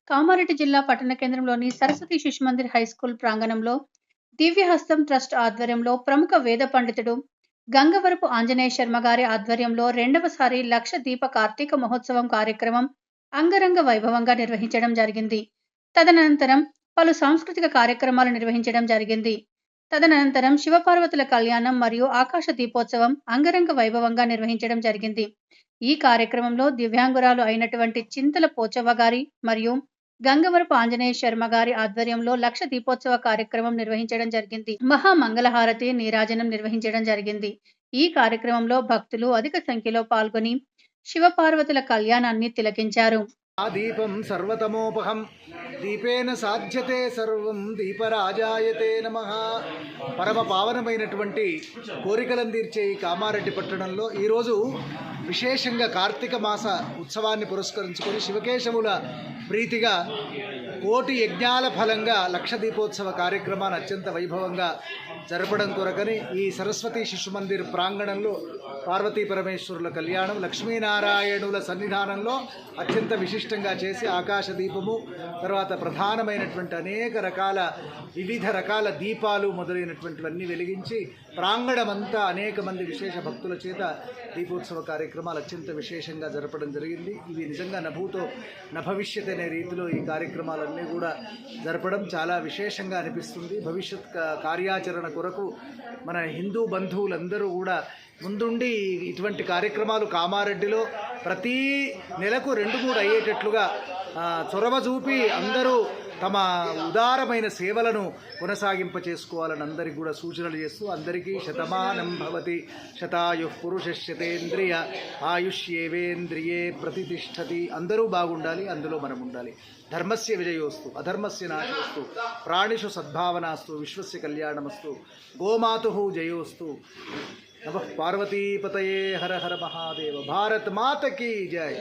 కామారెడ్డి జిల్లా పట్టణ కేంద్రంలోని సరస్వతి శిశుమందిర్ హైస్కూల్ ప్రాంగణంలో దివ్యహస్తం ట్రస్ట్ ఆధ్వర్యంలో ప్రముఖ వేద పండితుడు గంగవరపు ఆంజనేయ శర్మ గారి ఆధ్వర్యంలో రెండవసారి లక్ష దీప కార్తీక మహోత్సవం కార్యక్రమం అంగరంగ వైభవంగా నిర్వహించడం జరిగింది. తదనంతరం పలు సాంస్కృతిక కార్యక్రమాలు నిర్వహించడం జరిగింది. తదనంతరం శివపార్వతుల కళ్యాణం మరియు ఆకాశ దీపోత్సవం అంగరంగ వైభవంగా నిర్వహించడం జరిగింది. ఈ కార్యక్రమంలో దివ్యాంగురాలు అయినటువంటి చింతల పోచవ్వ గారి మరియు గంగవరపు ఆంజనేయ శర్మ గారి ఆధ్వర్యంలో లక్ష దీపోత్సవ కార్యక్రమం నిర్వహించడం జరిగింది. మహా మంగళహారతి నీరాజనం నిర్వహించడం జరిగింది. ఈ కార్యక్రమంలో భక్తులు అధిక సంఖ్యలో పాల్గొని శివపార్వతుల కళ్యాణాన్ని తిలకించారు. దీపం సర్వతమోపహం దీపేన సాధ్యతే సర్వం దీపరాజాయతే నమః. పరమ పావనమైనటువంటి కోరికలను తీర్చే ఈ కామారెడ్డి పట్టణంలో ఈరోజు విశేషంగా కార్తీక మాస ఉత్సవాన్ని పురస్కరించుకొని శివకేశవుల ప్రీతిగా కోటి యజ్ఞాల ఫలంగా లక్ష దీపోత్సవ కార్యక్రమాన్ని అత్యంత వైభవంగా జరపడం కొరకని ఈ సరస్వతి శిశుమందిర్ ప్రాంగణంలో పార్వతీ పరమేశ్వరుల కళ్యాణం లక్ష్మీనారాయణుల సన్నిధానంలో అత్యంత విశిష్టంగా చేసి ఆకాశ దీపము తర్వాత ప్రధానమైనటువంటి అనేక రకాల వివిధ రకాల దీపాలు మొదలైనటువంటివన్నీ వెలిగించి ప్రాంగణమంతా అనేక మంది విశేష భక్తుల చేత దీపోత్సవ కార్యక్రమాలు అత్యంత విశేషంగా జరపడం జరిగింది. ఇవి నిజంగా నభూతో నభవిష్యత్ అనే రీతిలో ఈ కార్యక్రమాలన్నీ కూడా జరపడం చాలా విశేషంగా అనిపిస్తుంది. భవిష్యత్ కార్యాచరణ కొరకు మన హిందూ బంధువులందరూ కూడా ముందుండి ఇటువంటి కార్యక్రమాలు కామారెడ్డిలో ప్రతి నెలకు 2-3 అయ్యేటట్లుగా చొరవ చూపి అందరూ తమ ఉదారమైన సేవలను కొనసాగింప చేసుకోవాలని అందరికీ కూడా సూచనలు చేస్తూ అందరికీ శతమానం భవతి శతాయుః పురుషశతేంద్రియ ఆయుష్యేవేంద్రియే ప్రతిష్టతి. అందరూ బాగుండాలి, అందులో మనం ఉండాలి. ధర్మస్య విజయోస్తు అధర్మస్య నాశోస్తు ప్రాణిషు సద్భావనాస్తు విశ్వస్య కళ్యాణమస్తు గోమాతుః జయోస్తు. నమః పార్వతీపతయే హర హర మహాదేవ. భారత్ మాత కీ జై.